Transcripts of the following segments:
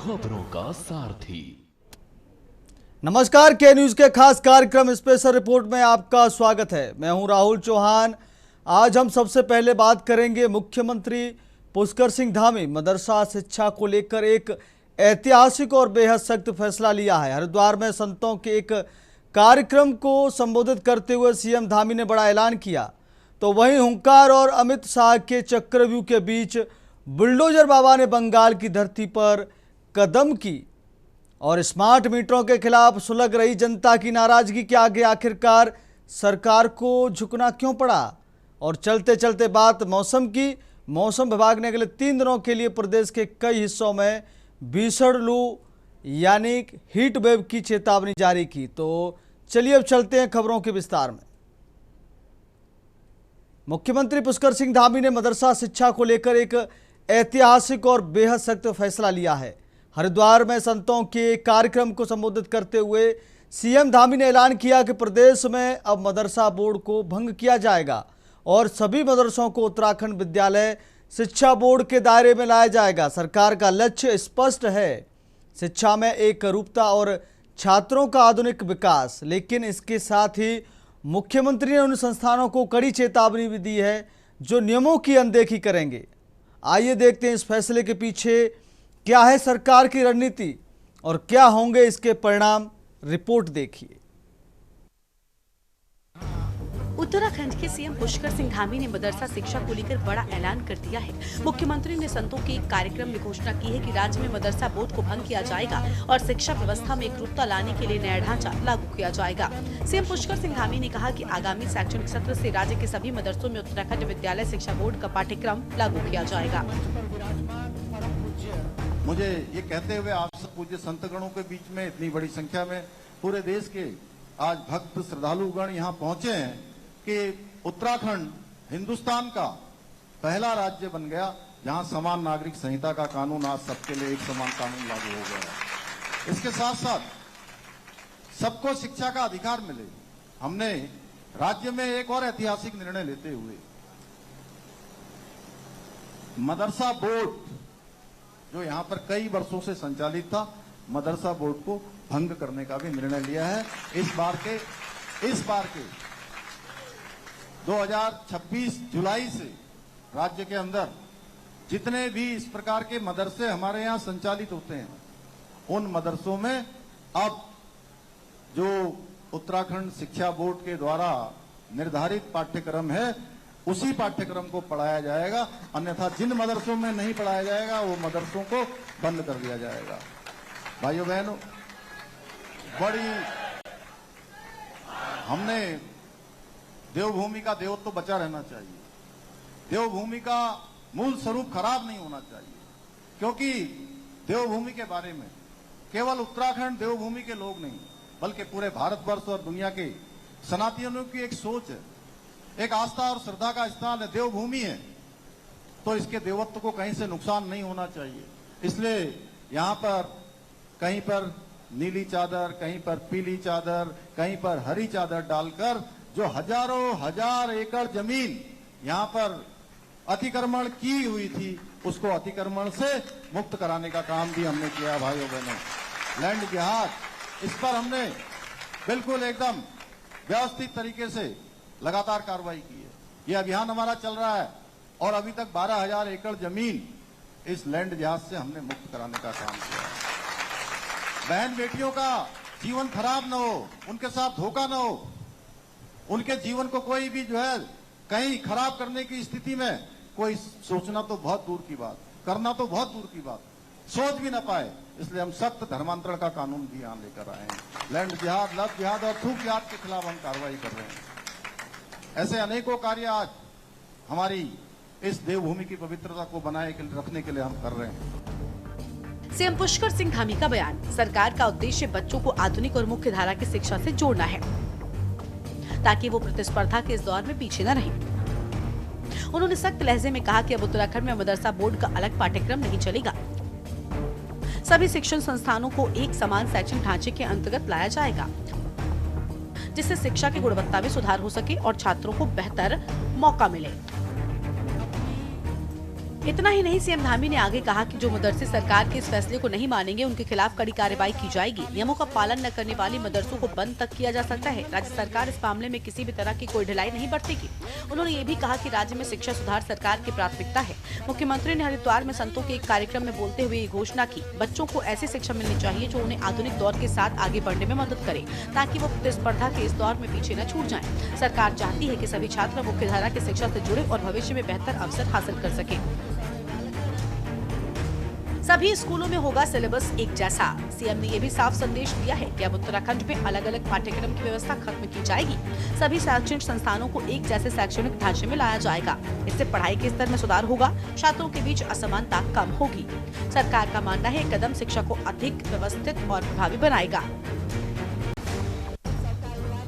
खबरों का सारथी। नमस्कार, के न्यूज के खास कार्यक्रम स्पेशल रिपोर्ट में आपका स्वागत है। मैं हूं राहुल चौहान। आज हम सबसे पहले बात करेंगे मुख्यमंत्री पुष्कर सिंह धामी मदरसा शिक्षा को लेकर एक ऐतिहासिक और बेहद सख्त फैसला लिया है। हरिद्वार में संतों के एक कार्यक्रम को संबोधित करते हुए सीएम धामी ने बड़ा ऐलान किया। तो वहीं हुंकार और अमित शाह के चक्रव्यूह के बीच बुलडोजर बाबा ने बंगाल की धरती पर कदम की और स्मार्ट मीटरों के खिलाफ सुलग रही जनता की नाराजगी के आगे आखिरकार सरकार को झुकना क्यों पड़ा। और चलते चलते बात मौसम की। मौसम विभाग ने अगले 3 दिनों के लिए प्रदेश के कई हिस्सों में भीषण लू यानी हीट वेव की चेतावनी जारी की। तो चलिए अब चलते हैं खबरों के विस्तार में। मुख्यमंत्री पुष्कर सिंह धामी ने मदरसा शिक्षा को लेकर एक ऐतिहासिक और बेहद सख्त फैसला लिया है। हरिद्वार में संतों के कार्यक्रम को संबोधित करते हुए सीएम धामी ने ऐलान किया कि प्रदेश में अब मदरसा बोर्ड को भंग किया जाएगा और सभी मदरसों को उत्तराखंड विद्यालय शिक्षा बोर्ड के दायरे में लाया जाएगा। सरकार का लक्ष्य स्पष्ट है, शिक्षा में एक रूपता और छात्रों का आधुनिक विकास। लेकिन इसके साथ ही मुख्यमंत्री ने उन संस्थानों को कड़ी चेतावनी भी दी है जो नियमों की अनदेखी करेंगे। आइए देखते हैं इस फैसले के पीछे क्या है सरकार की रणनीति और क्या होंगे इसके परिणाम। रिपोर्ट देखिए। उत्तराखंड के सीएम पुष्कर सिंह धामी ने मदरसा शिक्षा को लेकर बड़ा ऐलान कर दिया है। मुख्यमंत्री ने संतों के एक कार्यक्रम में घोषणा की है कि राज्य में मदरसा बोर्ड को भंग किया जाएगा और शिक्षा व्यवस्था में एकरूपता लाने के लिए नया ढांचा लागू किया जाएगा। सीएम पुष्कर सिंह धामी ने कहा कि आगामी शैक्षणिक सत्र से राज्य के सभी मदरसों में उत्तराखंड विद्यालय शिक्षा बोर्ड का पाठ्यक्रम लागू किया जाएगा। मुझे ये कहते हुए आप सब पूज्य संतगणों के बीच में इतनी बड़ी संख्या में पूरे देश के आज भक्त श्रद्धालुगण यहाँ पहुंचे हैं कि उत्तराखंड हिंदुस्तान का पहला राज्य बन गया जहां समान नागरिक संहिता का कानून आज सबके लिए एक समान कानून लागू हो गया है। इसके साथ साथ सबको शिक्षा का अधिकार मिले। हमने राज्य में एक और ऐतिहासिक निर्णय लेते हुए मदरसा बोर्ड जो यहाँ पर कई वर्षों से संचालित था, मदरसा बोर्ड को भंग करने का भी निर्णय लिया है। इस बार के 2026 जुलाई से राज्य के अंदर जितने भी इस प्रकार के मदरसे हमारे यहाँ संचालित होते हैं, उन मदरसों में अब जो उत्तराखंड शिक्षा बोर्ड के द्वारा निर्धारित पाठ्यक्रम है उसी पाठ्यक्रम को पढ़ाया जाएगा। अन्यथा जिन मदरसों में नहीं पढ़ाया जाएगा वो मदरसों को बंद कर दिया जाएगा। भाइयों बहनों, बड़ी हमने देवभूमि का देवत्व तो बचा रहना चाहिए। देवभूमि का मूल स्वरूप खराब नहीं होना चाहिए, क्योंकि देवभूमि के बारे में केवल उत्तराखंड देवभूमि के लोग नहीं बल्कि पूरे भारतवर्ष और दुनिया के सनातनियों की एक सोच है, एक आस्था और श्रद्धा का स्थान है। देवभूमि है तो इसके देवत्व को कहीं से नुकसान नहीं होना चाहिए। इसलिए यहाँ पर कहीं पर नीली चादर, कहीं पर पीली चादर, कहीं पर हरी चादर डालकर जो हजारों हजार एकड़ जमीन यहाँ पर अतिक्रमण की हुई थी उसको अतिक्रमण से मुक्त कराने का काम भी हमने किया। भाइयों बहनों, लैंड जिहाद, इस पर हमने बिल्कुल एकदम व्यवस्थित तरीके से लगातार कार्रवाई की है। ये अभियान हमारा चल रहा है और अभी तक 12,000 एकड़ जमीन इस लैंड जिहाद से हमने मुक्त कराने का काम किया है। बहन बेटियों का जीवन खराब न हो, उनके साथ धोखा न हो, उनके जीवन को कोई भी जो है कहीं खराब करने की स्थिति में कोई सोचना तो बहुत दूर की बात, करना तो बहुत दूर की बात, सोच भी न पाए। इसलिए हम सख्त धर्मांतरण का कानून भी यहाँ लेकर आए हैं। लैंड जिहाद, लव जिहाद और थूक जिहाद के खिलाफ हम कार्रवाई कर रहे हैं। ऐसे अनेकों कार्य आज हमारी इस देवभूमि की पवित्रता को बनाए रखने के लिए हम कर रहे हैं। सीएम पुष्कर सिंह धामी का बयान। सरकार का उद्देश्य बच्चों को आधुनिक और मुख्य धारा की शिक्षा से जोड़ना है ताकि वो प्रतिस्पर्धा के इस दौर में पीछे न रहें। उन्होंने सख्त लहजे में कहा कि अब उत्तराखंड में मदरसा बोर्ड का अलग पाठ्यक्रम नहीं चलेगा। सभी शिक्षण संस्थानों को एक समान शैक्षणिक ढांचे के अंतर्गत लाया जाएगा जिससे शिक्षा की गुणवत्ता में सुधार हो सके और छात्रों को बेहतर मौका मिले। इतना ही नहीं, सीएम धामी ने आगे कहा कि जो मदरसे सरकार के इस फैसले को नहीं मानेंगे उनके खिलाफ कड़ी कार्रवाई की जाएगी। नियमों का पालन न करने वाले मदरसों को बंद तक किया जा सकता है। राज्य सरकार इस मामले में किसी भी तरह की कोई ढिलाई नहीं बरतेगी। उन्होंने ये भी कहा कि राज्य में शिक्षा सुधार सरकार की प्राथमिकता है। मुख्यमंत्री ने हरिद्वार में संतों के एक कार्यक्रम में बोलते हुए ये घोषणा की, बच्चों को ऐसी शिक्षा मिलनी चाहिए जो उन्हें आधुनिक दौर के साथ आगे बढ़ने में मदद करे, ताकि वो प्रतिस्पर्धा के इस दौर में पीछे न छूट जाएं। सरकार चाहती है कि सभी छात्र मुख्यधारा की शिक्षा से जुड़े और भविष्य में बेहतर अवसर हासिल कर सकें। सभी स्कूलों में होगा सिलेबस एक जैसा। सीएम ने यह भी साफ संदेश दिया है कि अब उत्तराखंड में अलग अलग पाठ्यक्रम की व्यवस्था खत्म की जाएगी। सभी शैक्षणिक संस्थानों को एक जैसे शैक्षणिक ढांचे में लाया जाएगा। इससे पढ़ाई के स्तर में सुधार होगा, छात्रों के बीच असमानता कम होगी। सरकार का मानना है कदम शिक्षा को अधिक व्यवस्थित और प्रभावी बनाएगा।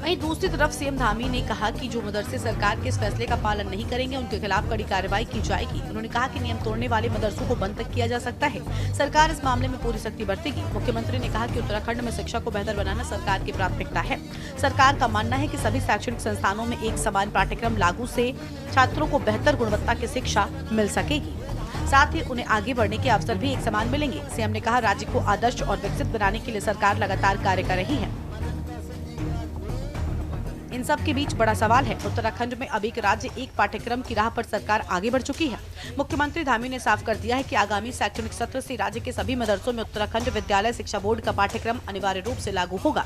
वहीं दूसरी तरफ सीएम धामी ने कहा कि जो मदरसे सरकार के इस फैसले का पालन नहीं करेंगे उनके खिलाफ कड़ी कार्रवाई की जाएगी। उन्होंने कहा कि नियम तोड़ने वाले मदरसों को बंद तक किया जा सकता है। सरकार इस मामले में पूरी सख्ती बरतेगी। मुख्यमंत्री ने कहा कि उत्तराखंड में शिक्षा को बेहतर बनाना सरकार की प्राथमिकता है। सरकार का मानना है कि सभी शैक्षणिक संस्थानों में एक समान पाठ्यक्रम लागू से छात्रों को बेहतर गुणवत्ता की शिक्षा मिल सकेगी, साथ ही उन्हें आगे बढ़ने के अवसर भी एक समान मिलेंगे। सीएम ने कहा, राज्य को आदर्श और विकसित बनाने के लिए सरकार लगातार कार्य कर रही है। इन सब के बीच बड़ा सवाल है, उत्तराखंड में अब एक राज्य एक पाठ्यक्रम की राह पर सरकार आगे बढ़ चुकी है। मुख्यमंत्री धामी ने साफ कर दिया है कि आगामी शैक्षणिक सत्र से राज्य के सभी मदरसों में उत्तराखंड विद्यालय शिक्षा बोर्ड का पाठ्यक्रम अनिवार्य रूप से लागू होगा।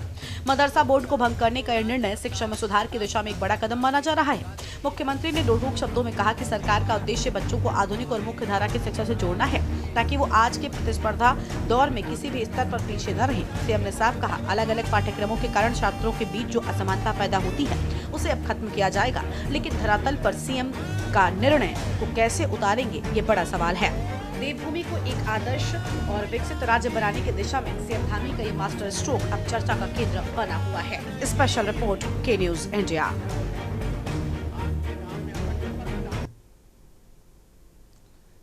मदरसा बोर्ड को भंग करने का यह निर्णय शिक्षा में सुधार की दिशा में एक बड़ा कदम माना जा रहा है। मुख्यमंत्री ने रोक शब्दों में कहा कि सरकार का उद्देश्य बच्चों को आधुनिक और मुख्य धारा की शिक्षा से जोड़ना है, ताकि वो आज के प्रतिस्पर्धा दौर में किसी भी स्तर पर पीछे न रहे। सीएम ने साफ कहा, अलग अलग पाठ्यक्रमों के कारण छात्रों के बीच जो असमानता पैदा होती है उसे अब खत्म किया जाएगा, लेकिन धरातल पर सीएम का निर्णय को कैसे उतारेंगे ये बड़ा सवाल है। देवभूमि को एक आदर्श और विकसित राज्य बनाने की दिशा में सीएम धामी का ये मास्टर स्ट्रोक अब चर्चा का केंद्र बना हुआ है। स्पेशल रिपोर्ट के न्यूज इंडिया।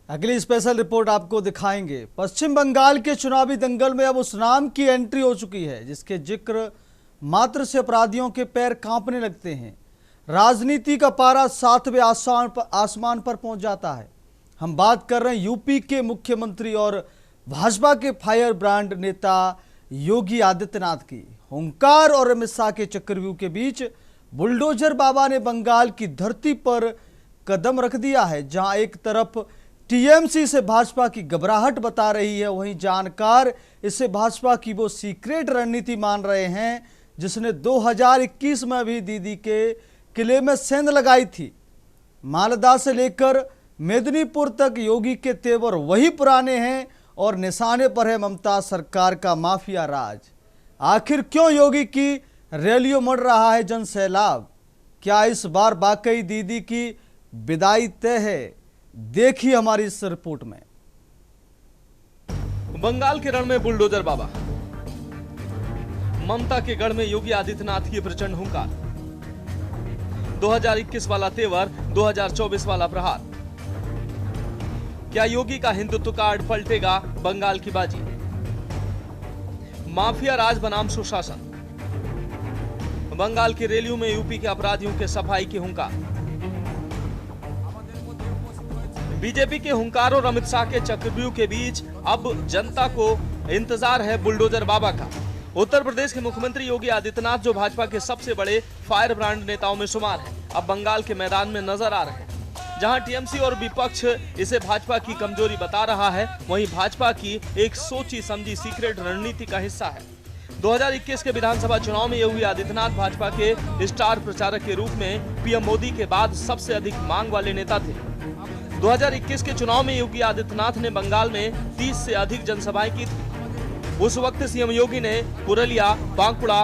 अगली स्पेशल रिपोर्ट आपको दिखाएंगे। पश्चिम बंगाल के चुनावी दंगल में अब उस नाम की एंट्री हो चुकी है जिसके जिक्र मात्र से अपराधियों के पैर कांपने लगते हैं। राजनीति का पारा 7वें आसमान पर पहुंच जाता है। हम बात कर रहे हैं यूपी के मुख्यमंत्री और भाजपा के फायर ब्रांड नेता योगी आदित्यनाथ की। हुंकार और अमित शाह के चक्रव्यूह के बीच बुलडोजर बाबा ने बंगाल की धरती पर कदम रख दिया है। जहां एक तरफ टीएमसी से भाजपा की घबराहट बता रही है, वहीं जानकार इसे भाजपा की वो सीक्रेट रणनीति मान रहे हैं जिसने 2021 में भी दीदी के किले में सेंध लगाई थी। मालदा से लेकर मेदिनीपुर तक योगी के तेवर वही पुराने हैं और निशाने पर है ममता सरकार का माफिया राज। आखिर क्यों योगी की रैलियों मर रहा है जन सैलाब? क्या इस बार वाकई दीदी की विदाई तय है? देखिए हमारी इस रिपोर्ट में। बंगाल के रण में बुलडोजर बाबा, ममता के गढ़ में योगी आदित्यनाथ की प्रचंड हुंकार। 2021 वाला तेवर, 2024 वाला प्रहार। क्या योगी का हिंदुत्व कार्ड पलटेगा बंगाल की बाजी? माफिया राज बनाम सुशासन। बंगाल की रैलियों में यूपी के अपराधियों के सफाई के हुंकार। बीजेपी के हुंकार और अमित शाह के चक्रव्यूह के बीच अब जनता को इंतजार है बुलडोजर बाबा का। उत्तर प्रदेश के मुख्यमंत्री योगी आदित्यनाथ, जो भाजपा के सबसे बड़े फायर ब्रांड नेताओं में शुमार हैं, अब बंगाल के मैदान में नजर आ रहे हैं। जहां टीएमसी और विपक्ष इसे भाजपा की कमजोरी बता रहा है, वहीं भाजपा की एक सोची समझी सीक्रेट रणनीति का हिस्सा है। 2021 के विधानसभा चुनाव में योगी आदित्यनाथ भाजपा के स्टार प्रचारक के रूप में पीएम मोदी के बाद सबसे अधिक मांग वाले नेता थे। 2021 के चुनाव में योगी आदित्यनाथ ने बंगाल में 30 से अधिक जनसभाएं की थी। उस वक्त सीएम योगी ने पुरुलिया, बांकुड़ा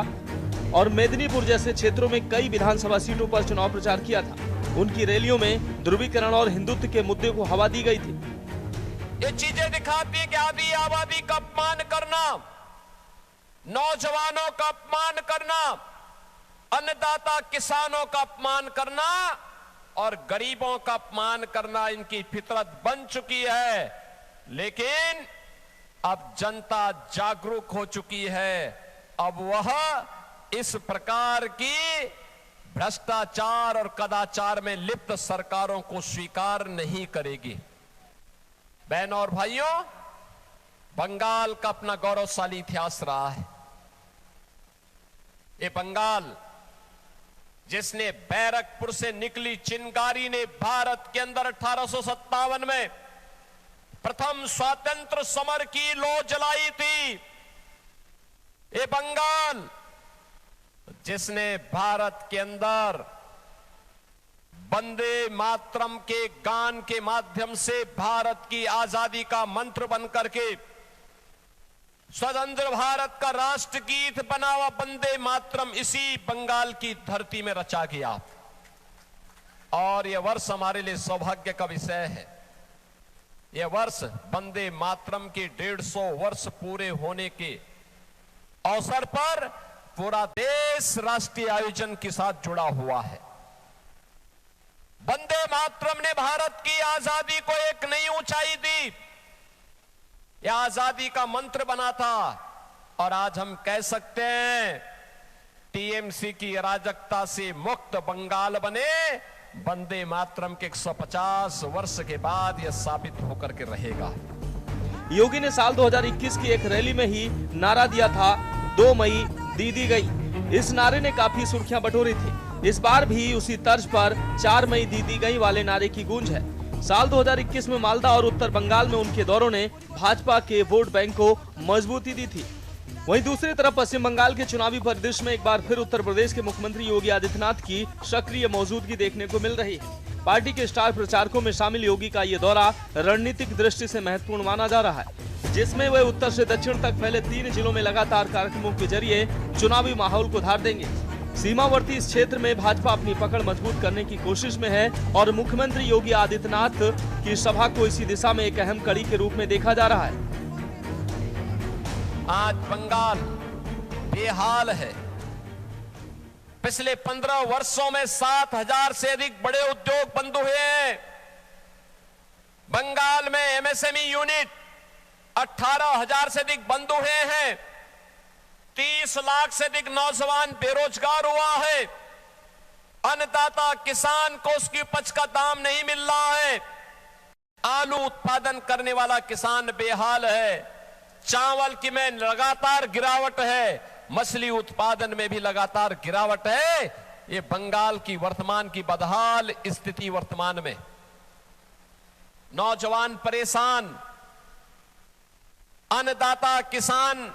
और मेदिनीपुर जैसे क्षेत्रों में कई विधानसभा सीटों पर चुनाव प्रचार किया था। उनकी रैलियों में ध्रुवीकरण और हिंदुत्व के मुद्दे को हवा दी गई थी। ये चीजें दिखाती है कि आदि आबादी का अपमान करना, नौजवानों का अपमान करना, अन्नदाता किसानों का अपमान करना और गरीबों का अपमान करना इनकी फितरत बन चुकी है। लेकिन अब जनता जागरूक हो चुकी है। अब वह इस प्रकार की भ्रष्टाचार और कदाचार में लिप्त सरकारों को स्वीकार नहीं करेगी। बहनों और भाइयों, बंगाल का अपना गौरवशाली इतिहास रहा है। ये बंगाल जिसने बैरकपुर से निकली चिंगारी ने भारत के अंदर 1857 में प्रथम स्वातंत्र समर की लौ जलाई थी। ये बंगाल जिसने भारत के अंदर वंदे मातरम के गान के माध्यम से भारत की आजादी का मंत्र बनकर के स्वतंत्र भारत का राष्ट्रगीत बना हुआ वंदे मातरम इसी बंगाल की धरती में रचा गया। और यह वर्ष हमारे लिए सौभाग्य का विषय है। यह वर्ष वंदे मातरम के 150 वर्ष पूरे होने के अवसर पर पूरा देश राष्ट्रीय आयोजन के साथ जुड़ा हुआ है। वंदे मातरम ने भारत की आजादी को एक नई ऊंचाई दी। यह आजादी का मंत्र बना था और आज हम कह सकते हैं टीएमसी की अराजकता से मुक्त बंगाल बने। वंदे मातरम के 150 वर्ष के बाद यह साबित होकर के रहेगा। योगी ने साल 2021 की एक रैली में ही नारा दिया था, 2 मई दीदी गई। इस नारे ने काफी सुर्खियां बटोरी थी। इस बार भी उसी तर्ज पर 4 मई दीदी गई वाले नारे की गूंज है। साल 2021 में मालदा और उत्तर बंगाल में उनके दौरों ने भाजपा के वोट बैंक को मजबूती दी थी। वहीं दूसरी तरफ पश्चिम बंगाल के चुनावी परिदृश्य में एक बार फिर उत्तर प्रदेश के मुख्यमंत्री योगी आदित्यनाथ की सक्रिय मौजूदगी देखने को मिल रही है। पार्टी के स्टार प्रचारकों में शामिल योगी का ये दौरा रणनीतिक दृष्टि से महत्वपूर्ण माना जा रहा है, जिसमें वे उत्तर से दक्षिण तक फैले 3 जिलों में लगातार कार्यक्रमों के जरिए चुनावी माहौल को धार देंगे। सीमावर्ती इस क्षेत्र में भाजपा अपनी पकड़ मजबूत करने की कोशिश में है और मुख्यमंत्री योगी आदित्यनाथ की सभा को इसी दिशा में एक अहम कड़ी के रूप में देखा जा रहा है। आज बंगाल बेहाल है। पिछले 15 वर्षों में 7,000 से अधिक बड़े उद्योग बंद हुए हैं। बंगाल में एमएसएमई यूनिट 18,000 से अधिक बंद हुए हैं। 30 लाख से अधिक नौजवान बेरोजगार हुआ है। अन्नदाता किसान को उसकी उपज का दाम नहीं मिल रहा है। आलू उत्पादन करने वाला किसान बेहाल है। चावल की में लगातार गिरावट है। मछली उत्पादन में भी लगातार गिरावट है। ये बंगाल की वर्तमान की बदहाल स्थिति वर्तमान में, नौजवान परेशान, अन्नदाता किसान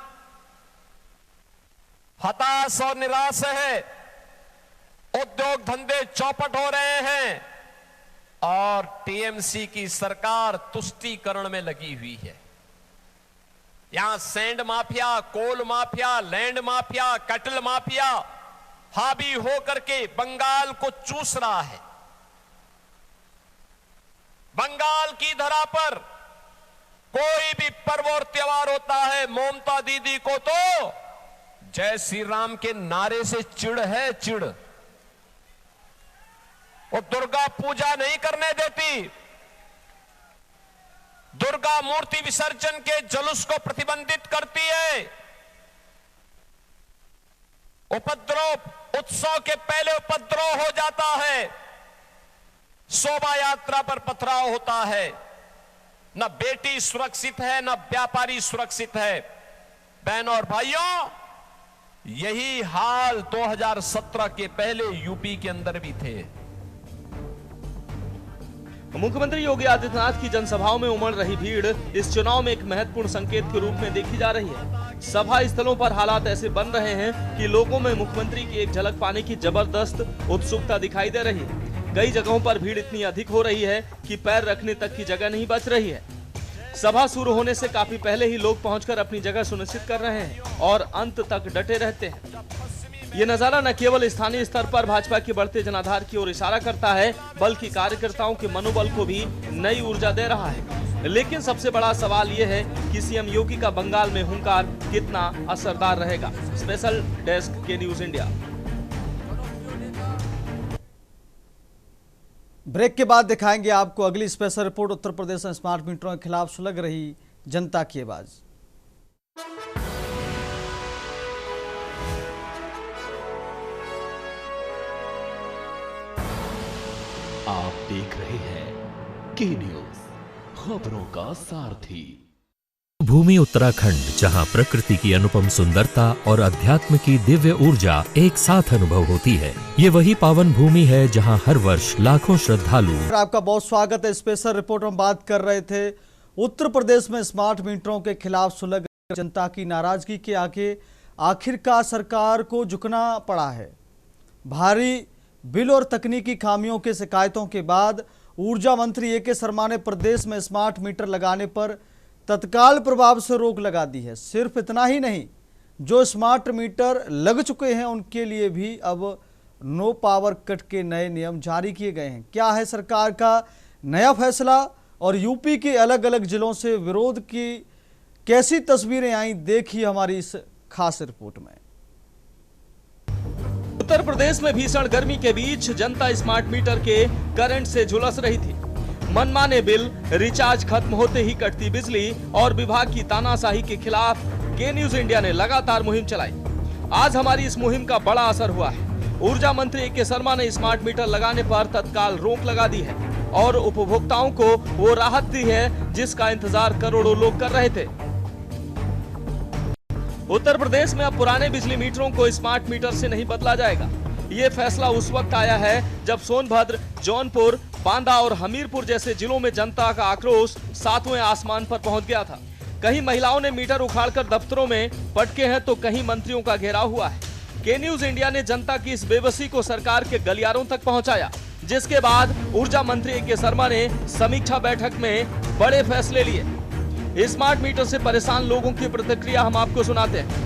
हताश और निराश है। उद्योग धंधे चौपट हो रहे हैं और टीएमसी की सरकार तुष्टीकरण में लगी हुई है। यहां sand mafia, coal mafia, land mafia, cattle mafia हावी होकर के बंगाल को चूस रहा है। बंगाल की धरा पर कोई भी पर्व और त्योहार होता है, ममता दीदी को तो जय श्री राम के नारे से चिढ़ है, चिढ़। वो दुर्गा पूजा नहीं करने देती। दुर्गा मूर्ति विसर्जन के जुलूस को प्रतिबंधित करती है। उपद्रव, उत्सव के पहले उपद्रव हो जाता है। शोभा यात्रा पर पथराव होता है। न बेटी सुरक्षित है, न व्यापारी सुरक्षित है। बहनों और भाइयों, यही हाल 2017 के पहले यूपी के अंदर भी थे। मुख्यमंत्री योगी आदित्यनाथ की जनसभाओं में उमड़ रही भीड़ इस चुनाव में एक महत्वपूर्ण संकेत के रूप में देखी जा रही है। सभा स्थलों पर हालात ऐसे बन रहे हैं कि लोगों में मुख्यमंत्री की एक झलक पाने की जबरदस्त उत्सुकता दिखाई दे रही है। कई जगहों पर भीड़ इतनी अधिक हो रही है कि पैर रखने तक की जगह नहीं बच रही है। सभा शुरू होने से काफी पहले ही लोग पहुंचकर अपनी जगह सुनिश्चित कर रहे हैं और अंत तक डटे रहते हैं। ये नजारा न केवल स्थानीय स्तर पर भाजपा के बढ़ते जनाधार की ओर इशारा करता है, बल्कि कार्यकर्ताओं के मनोबल को भी नई ऊर्जा दे रहा है। लेकिन सबसे बड़ा सवाल ये है कि सीएम योगी का बंगाल में हुंकार कितना असरदार रहेगा। स्पेशल डेस्क के न्यूज इंडिया। ब्रेक के बाद दिखाएंगे आपको अगली स्पेशल रिपोर्ट। उत्तर प्रदेश में स्मार्ट मीटरों के खिलाफ सुलग रही जनता की आवाज। आप देख रहे हैं के न्यूज, खबरों का सारथी। भूमि उत्तराखंड, जहां प्रकृति की अनुपम सुंदरता और अध्यात्म की दिव्य ऊर्जा एक साथ अनुभव होती है। ये वही पावन भूमि है जहां हर वर्ष लाखों श्रद्धालु। आपका बहुत स्वागत है। स्पेशल रिपोर्ट में बात कर रहे थे उत्तर प्रदेश में स्मार्ट मीटरों के खिलाफ सुलग जनता की नाराजगी के आगे आखिरकार सरकार को झुकना पड़ा है। भारी बिल और तकनीकी खामियों के शिकायतों के बाद ऊर्जा मंत्री ए के शर्मा ने प्रदेश में स्मार्ट मीटर लगाने पर तत्काल प्रभाव से रोक लगा दी है। सिर्फ इतना ही नहीं, जो स्मार्ट मीटर लग चुके हैं उनके लिए भी अब नो पावर कट के नए नियम जारी किए गए हैं। क्या है सरकार का नया फैसला और यूपी के अलग अलग जिलों से विरोध की कैसी तस्वीरें आई, देखिए हमारी इस खास रिपोर्ट में। उत्तर प्रदेश में भीषण गर्मी के बीच जनता स्मार्ट मीटर के करंट से झुलस रही थी। मनमाने बिल, रिचार्ज खत्म होते ही कटती बिजली और विभाग की तानाशाही के खिलाफ के न्यूज इंडिया ने लगातार मुहिम चलाई। आज हमारी इस मुहिम का बड़ा असर हुआ है। ऊर्जा मंत्री ए के शर्मा ने स्मार्ट मीटर लगाने पर तत्काल रोक लगा दी है और उपभोक्ताओं को वो राहत दी है जिसका इंतजार करोड़ों लोग कर रहे थे। उत्तर प्रदेश में अब पुराने बिजली मीटरों को स्मार्ट मीटर से नहीं बदला जाएगा। ये फैसला उस वक्त आया है जब सोनभद्र, जौनपुर, बांदा और हमीरपुर जैसे जिलों में जनता का आक्रोश सातवें आसमान पर पहुंच गया था। कहीं महिलाओं ने मीटर उखाड़कर दफ्तरों में पटके हैं तो कहीं मंत्रियों का घेराव हुआ है। के न्यूज इंडिया ने जनता की इस बेबसी को सरकार के गलियारों तक पहुंचाया, जिसके बाद ऊर्जा मंत्री ए के शर्मा ने समीक्षा बैठक में बड़े फैसले लिए। स्मार्ट मीटर से परेशान लोगों की प्रतिक्रिया हम आपको सुनाते हैं।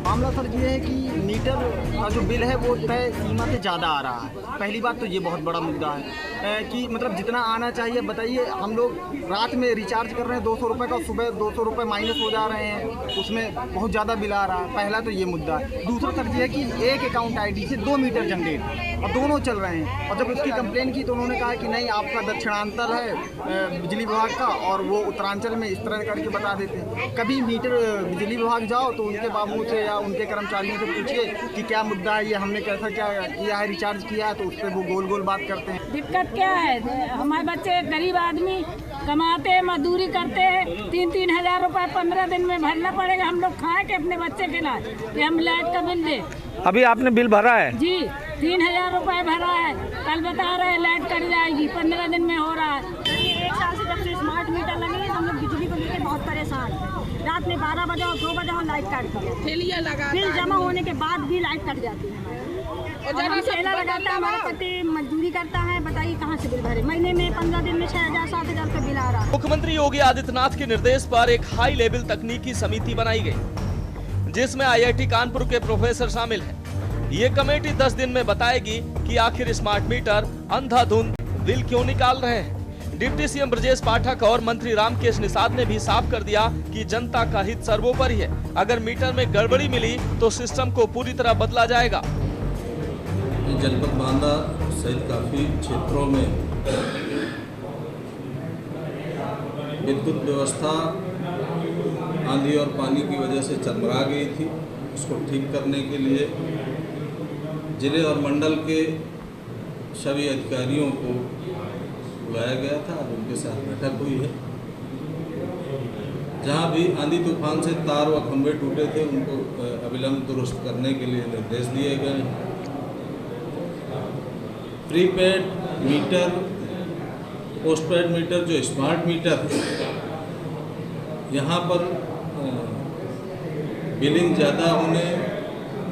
मामला सर ये है कि मीटर का जो बिल है वो तय सीमा से ज़्यादा आ रहा है। पहली बात तो ये बहुत बड़ा मुद्दा है कि मतलब जितना आना चाहिए, बताइए हम लोग रात में रिचार्ज कर रहे हैं 200 रुपये का, सुबह 200 रुपये माइनस हो जा रहे हैं, उसमें बहुत ज़्यादा बिल आ रहा है। पहला तो ये मुद्दा है। दूसरा सर ये है कि एक अकाउंट ID से 2 मीटर जनरेट और दोनों चल रहे हैं। और जब उसकी कंप्लेन की तो उन्होंने कहा कि नहीं, आपका दक्षिणांचल है बिजली विभाग का और वो उत्तरांचल में इस तरह करके बता देते हैं। कभी मीटर बिजली विभाग जाओ तो उनके बाबू से या उनके कर्मचारियों से पूछिए कि क्या मुद्दा है, ये हमने कैसा क्या किया है, रिचार्ज किया है, तो उस पर वो गोल गोल बात करते हैं। दिक्कत क्या है, हमारे बच्चे गरीब आदमी कमाते मजदूरी करते हैं, 3-3 हज़ार रुपये 15 दिन में भरना पड़ेगा। हम लोग खाएं के अपने बच्चे के लाए कि हम लाइट का बिल दे। अभी आपने बिल भरा है? जी 3,000 रुपये भरा है। कल बता रहे हैं लाइट कट जाएगी, 15 दिन में हो रहा है। 1 साल से जब से स्मार्ट मीटर लगे हैं हम लोग बिजली को लेकर बहुत परेशान हैं। रात में 12 बजे और 2 बजे हम लाइट काट कर बिल जमा होने के बाद भी लाइट कट जाती है और हम ठेला लगाता है, हमारा पति मजदूरी करता है, बताइए कहाँ से बिल भरे। महीने में 15 दिन में 6,000-7,000 का बिल आ रहा है। मुख्यमंत्री योगी आदित्यनाथ के निर्देश पर एक हाई लेवल तकनीकी समिति बनाई गई, जिसमें IIT कानपुर के प्रोफेसर शामिल हैं। ये कमेटी 10 दिन में बताएगी कि आखिर स्मार्ट मीटर अंधाधुंध बिल क्यों निकाल रहे हैं। डिप्टी सीएम ब्रजेश पाठक और मंत्री रामकेश निषाद ने भी साफ कर दिया कि जनता का हित सर्वोपरि है। अगर मीटर में गड़बड़ी मिली तो सिस्टम को पूरी तरह बदला जाएगा। जनपद बांदा सहित काफी क्षेत्रों में विद्युत व्यवस्था आंधी और पानी की वजह से चरमरा गई थी। उसको ठीक करने के लिए जिले और मंडल के सभी अधिकारियों को बुलाया गया था और उनके साथ बैठक हुई है। जहां भी आंधी तूफान से तार व खंभे टूटे थे उनको अविलंब दुरुस्त करने के लिए निर्देश दिए गए। प्रीपेड मीटर, पोस्टपेड मीटर जो स्मार्ट मीटर है, यहाँ पर बिलिंग ज़्यादा होने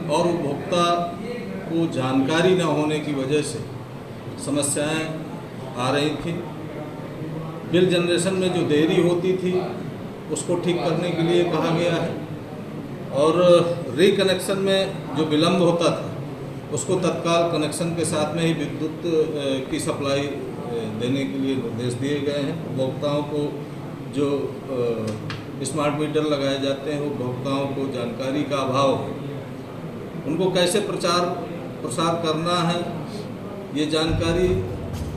और उपभोक्ता को जानकारी न होने की वजह से समस्याएं आ रही थी। बिल जनरेशन में जो देरी होती थी उसको ठीक करने के लिए कहा गया है और रिकनेक्शन में जो विलम्ब होता था उसको तत्काल कनेक्शन के साथ में ही विद्युत की सप्लाई देने के लिए निर्देश दिए गए हैं। उपभोक्ताओं को जो स्मार्ट मीटर लगाए जाते हैं, उपभोक्ताओं को जानकारी का अभाव है, उनको कैसे प्रचार प्रसार करना है, ये जानकारी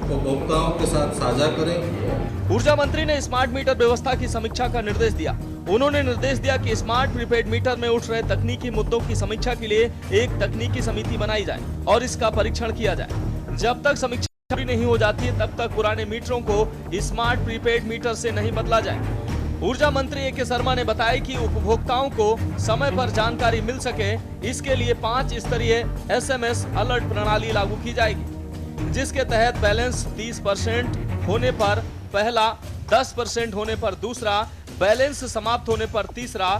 उपभोक्ताओं के साथ साझा करें। ऊर्जा मंत्री ने स्मार्ट मीटर व्यवस्था की समीक्षा का निर्देश दिया। उन्होंने निर्देश दिया कि स्मार्ट प्रीपेड मीटर में उठ रहे तकनीकी मुद्दों की समीक्षा के लिए एक तकनीकी समिति बनाई जाए और इसका परीक्षण किया जाए। जब तक समीक्षा पूरी नहीं हो जाती है तब तक पुराने मीटरों को स्मार्ट प्रीपेड मीटर से नहीं बदला जाए। ऊर्जा मंत्री ए.के. शर्मा ने बताया कि उपभोक्ताओं को समय पर जानकारी मिल सके, इसके लिए 5 स्तरीय SMS अलर्ट प्रणाली लागू की जाएगी, जिसके तहत बैलेंस 30% होने पर पहला, 10% होने पर दूसरा, बैलेंस समाप्त होने पर तीसरा,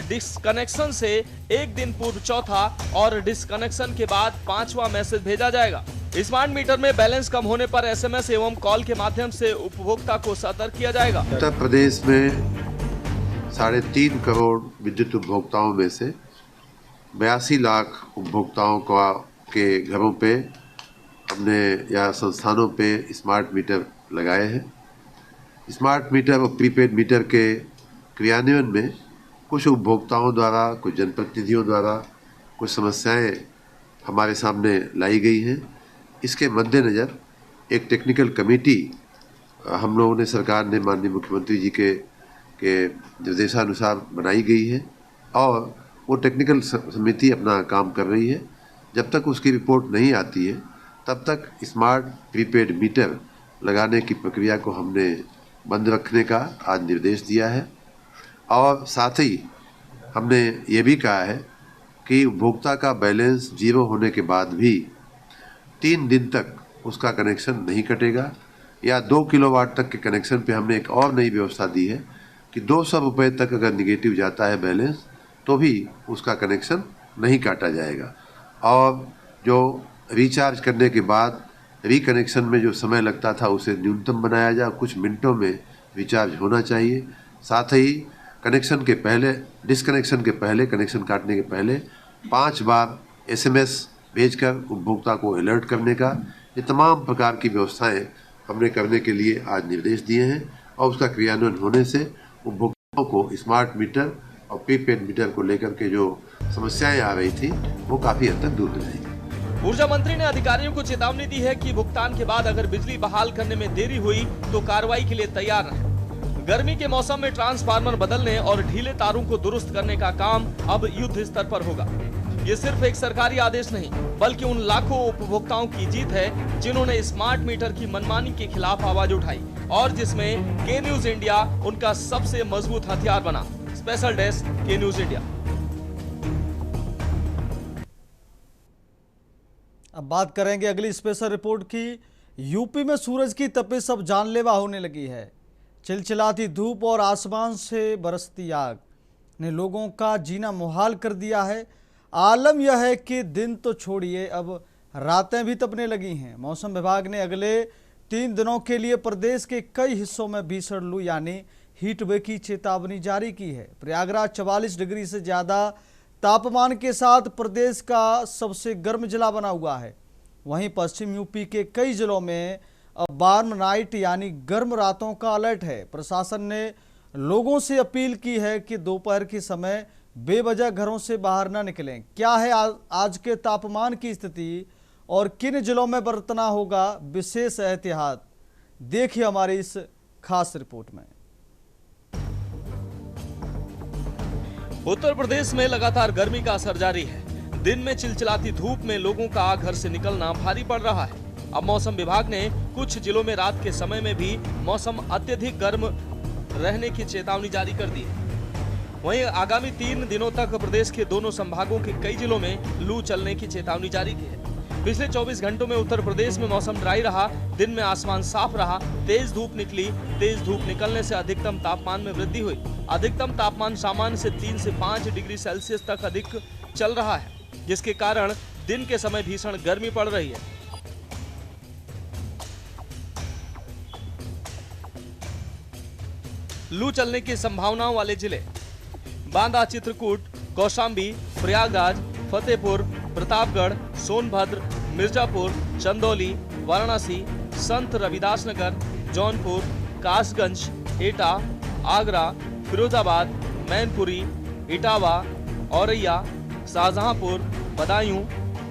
डिस्कनेक्शन से एक दिन पूर्व चौथा और डिस्कनेक्शन के बाद 5वां मैसेज भेजा जाएगा। स्मार्ट मीटर में बैलेंस कम होने पर SMS एवं कॉल के माध्यम से उपभोक्ता को सतर्क किया जाएगा। उत्तर प्रदेश में 3.5 करोड़ विद्युत उपभोक्ताओं में से 82 लाख उपभोक्ताओं के घरों पे हमने या संस्थानों पे स्मार्ट मीटर लगाए हैं। स्मार्ट मीटर और प्रीपेड मीटर के क्रियान्वयन में कुछ उपभोक्ताओं द्वारा, कुछ जनप्रतिनिधियों द्वारा कुछ समस्याएं हमारे सामने लाई गई हैं। इसके मद्देनज़र एक टेक्निकल कमेटी हम लोगों ने, सरकार ने माननीय मुख्यमंत्री जी के निर्देशानुसार बनाई गई है और वो टेक्निकल समिति अपना काम कर रही है। जब तक उसकी रिपोर्ट नहीं आती है तब तक स्मार्ट प्रीपेड मीटर लगाने की प्रक्रिया को हमने बंद रखने का आज निर्देश दिया है और साथ ही हमने ये भी कहा है कि उपभोक्ता का बैलेंस 0 होने के बाद भी 3 दिन तक उसका कनेक्शन नहीं कटेगा या 2 किलोवाट तक के कनेक्शन पे हमने एक और नई व्यवस्था दी है कि 200 रुपये तक अगर निगेटिव जाता है बैलेंस तो भी उसका कनेक्शन नहीं काटा जाएगा और जो रिचार्ज करने के बाद रिकनेक्शन में जो समय लगता था उसे न्यूनतम बनाया जाए, कुछ मिनटों में रिचार्ज होना चाहिए। साथ ही कनेक्शन के पहले, डिस्कनेक्शन के पहले, कनेक्शन काटने के पहले 5 बार SMS भेजकर उपभोक्ता को अलर्ट करने का, ये तमाम प्रकार की व्यवस्थाएं हमने करने के लिए आज निर्देश दिए हैं और उसका क्रियान्वयन होने से उपभोक्ताओं को स्मार्ट मीटर और प्रीपेड मीटर को लेकर के जो समस्याएं आ रही थी वो काफ़ी हद तक दूर हो जाएगी। ऊर्जा मंत्री ने अधिकारियों को चेतावनी दी है कि भुगतान के बाद अगर बिजली बहाल करने में देरी हुई तो कार्रवाई के लिए तैयार रहें। गर्मी के मौसम में ट्रांसफार्मर बदलने और ढीले तारों को दुरुस्त करने का काम अब युद्ध स्तर पर होगा। ये सिर्फ एक सरकारी आदेश नहीं बल्कि उन लाखों उपभोक्ताओं की जीत है जिन्होंने स्मार्ट मीटर की मनमानी के खिलाफ आवाज उठाई और जिसमें के न्यूज इंडिया उनका सबसे मजबूत हथियार बना। स्पेशल डेस्क, के न्यूज इंडिया। अब बात करेंगे अगली स्पेशल रिपोर्ट की। यूपी में सूरज की तपिश अब जानलेवा होने लगी है। चिलचिलाती धूप और आसमान से बरसती आग ने लोगों का जीना मुहाल कर दिया है। आलम यह है कि दिन तो छोड़िए, अब रातें भी तपने लगी हैं। मौसम विभाग ने अगले 3 दिनों के लिए प्रदेश के कई हिस्सों में भीषण लू यानी हीट वेव की चेतावनी जारी की है। प्रयागराज 44 डिग्री से ज़्यादा तापमान के साथ प्रदेश का सबसे गर्म जिला बना हुआ है। वहीं पश्चिम यूपी के कई जिलों में वार्म नाइट यानी गर्म रातों का अलर्ट है। प्रशासन ने लोगों से अपील की है कि दोपहर के समय बेवजह घरों से बाहर न निकलें। क्या है आज के तापमान की स्थिति और किन जिलों में बरतना होगा विशेष एहतियात, देखिए हमारी इस खास रिपोर्ट में। उत्तर प्रदेश में लगातार गर्मी का असर जारी है। दिन में चिलचिलाती धूप में लोगों का घर से निकलना भारी पड़ रहा है। अब मौसम विभाग ने कुछ जिलों में रात के समय में भी मौसम अत्यधिक गर्म रहने की चेतावनी जारी कर दी है। वहीं आगामी 3 दिनों तक प्रदेश के दोनों संभागों के कई जिलों में लू चलने की चेतावनी जारी की है। पिछले 24 घंटों में उत्तर प्रदेश में मौसम ड्राई रहा। दिन में आसमान साफ रहा, तेज धूप निकली। तेज धूप निकलने से अधिकतम तापमान में वृद्धि हुई। अधिकतम तापमान सामान्य से 3 से 5 डिग्री सेल्सियस तक अधिक चल रहा है, जिसके कारण दिन के समय भीषण गर्मी पड़ रही है। लू चलने की संभावनाओं वाले जिले बांदा, चित्रकूट, कौशाम्बी, प्रयागराज, फतेहपुर, प्रतापगढ़, सोनभद्र, मिर्जापुर, चंदौली, वाराणसी, संत रविदास नगर, जौनपुर, कासगंज, एटा, आगरा, फिरोजाबाद, मैनपुरी, इटावा, औरैया, शाहजहांपुर, बदायूं,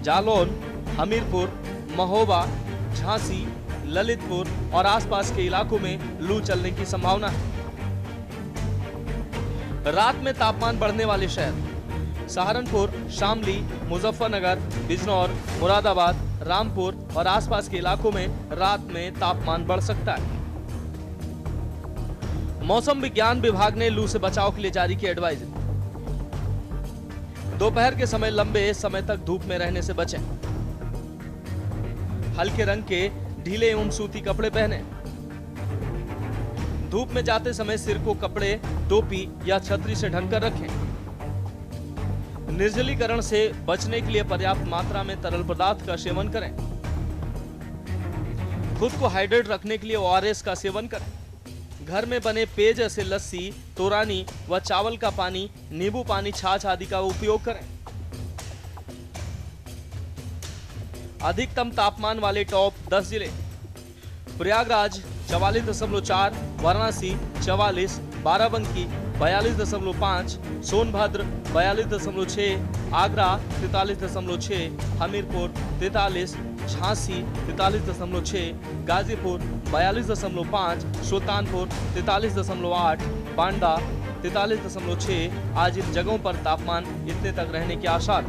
जालौन, हमीरपुर, महोबा, झांसी, ललितपुर और आसपास के इलाकों में लू चलने की संभावना है। रात में तापमान बढ़ने वाले शहर सहारनपुर, शामली, मुजफ्फरनगर, बिजनौर, मुरादाबाद, रामपुर और आसपास के इलाकों में रात में तापमान बढ़ सकता है। मौसम विज्ञान विभाग ने लू से बचाव के लिए जारी की एडवाइजरी। दोपहर के समय लंबे समय तक धूप में रहने से बचें। हल्के रंग के ढीले एवं सूती कपड़े पहने। धूप में जाते समय सिर को कपड़े, टोपी या छतरी से ढककर रखें। निर्जलीकरण से बचने के लिए पर्याप्त मात्रा में तरल पदार्थ का सेवन करें। खुद को हाइड्रेट रखने के लिए ORS का सेवन करें। घर में बने पेय जैसे लस्सी, तोरानी व चावल का पानी, नींबू पानी, छाछ आदि का उपयोग करें। अधिकतम तापमान वाले टॉप 10 जिले: प्रयागराज 44.4, वाराणसी 44, बाराबंकी 42.5, सोनभद्र 42.6, आगरा 43.6, हमीरपुर 43, झांसी 43.6, गाजीपुर 42.5, सुल्तानपुर 43.8, बांदा 43.6। आज इन जगहों पर तापमान इतने तक रहने के आसार।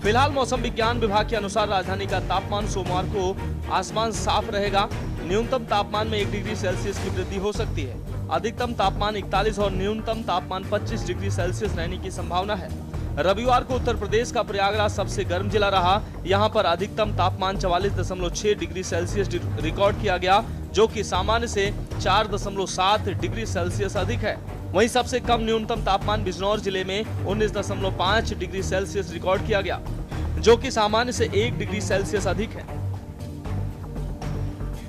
फिलहाल मौसम विज्ञान विभाग के अनुसार राजधानी का तापमान सोमवार को आसमान साफ रहेगा। न्यूनतम तापमान में 1 डिग्री सेल्सियस की वृद्धि हो सकती है। अधिकतम तापमान 41 और न्यूनतम तापमान 25 डिग्री सेल्सियस रहने की संभावना है। रविवार को उत्तर प्रदेश का प्रयागराज सबसे गर्म जिला रहा। यहां पर अधिकतम तापमान 44.6 डिग्री सेल्सियस रिकॉर्ड किया गया, जो कि सामान्य से 4.7 डिग्री सेल्सियस अधिक है। वहीं सबसे कम न्यूनतम तापमान बिजनौर जिले में 19.5 डिग्री सेल्सियस रिकॉर्ड किया गया, जो कि सामान्य से 1 डिग्री सेल्सियस अधिक है।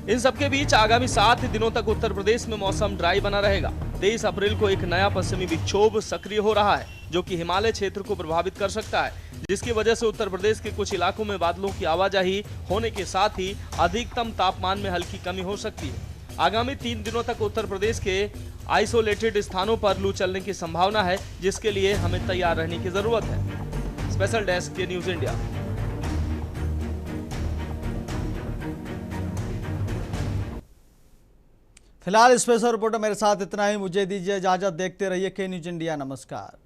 इन सबके बीच आगामी 7 दिनों तक उत्तर प्रदेश में मौसम ड्राई बना रहेगा। 23 अप्रैल को एक नया पश्चिमी विक्षोभ सक्रिय हो रहा है, जो कि हिमालय क्षेत्र को प्रभावित कर सकता है, जिसकी वजह से उत्तर प्रदेश के कुछ इलाकों में बादलों की आवाजाही होने के साथ ही अधिकतम तापमान में हल्की कमी हो सकती है। आगामी 3 दिनों तक उत्तर प्रदेश के आइसोलेटेड स्थानों पर लू चलने की संभावना है, जिसके लिए हमें तैयार रहने की जरूरत है। स्पेशल डेस्क के न्यूज इंडिया। फिलहाल स्पेशल रिपोर्टर मेरे साथ इतना ही। मुझे दीजिए इजाजत। देखते रहिए के न्यूज इंडिया। नमस्कार।